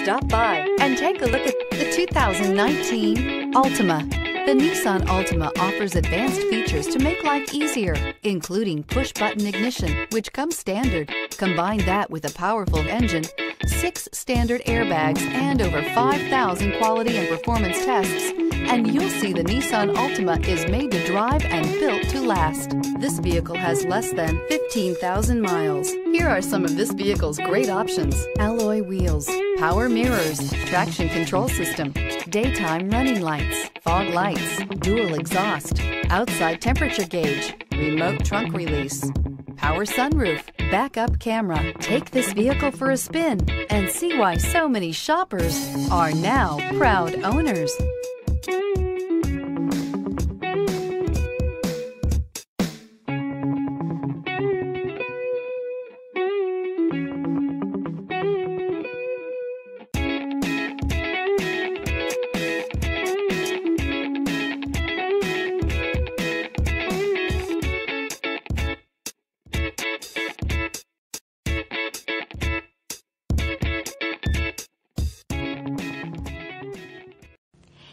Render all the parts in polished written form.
Stop by and take a look at the 2019 Altima. The Nissan Altima offers advanced features to make life easier, including push-button ignition, which comes standard. Combine that with a powerful engine, 6 standard airbags, and over 5,000 quality and performance tests, and you'll see the Nissan Altima is made to drive and built to last. This vehicle has less than 15,000 miles. Here are some of this vehicle's great options: alloy wheels, power mirrors, traction control system, daytime running lights, fog lights, dual exhaust, outside temperature gauge, remote trunk release, power sunroof, backup camera. Take this vehicle for a spin and see why so many shoppers are now proud owners.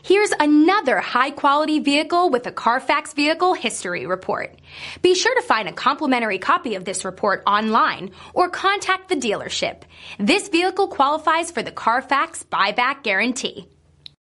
Here's another high-quality vehicle with a Carfax Vehicle History Report. Be sure to find a complimentary copy of this report online or contact the dealership. This vehicle qualifies for the Carfax Buyback Guarantee.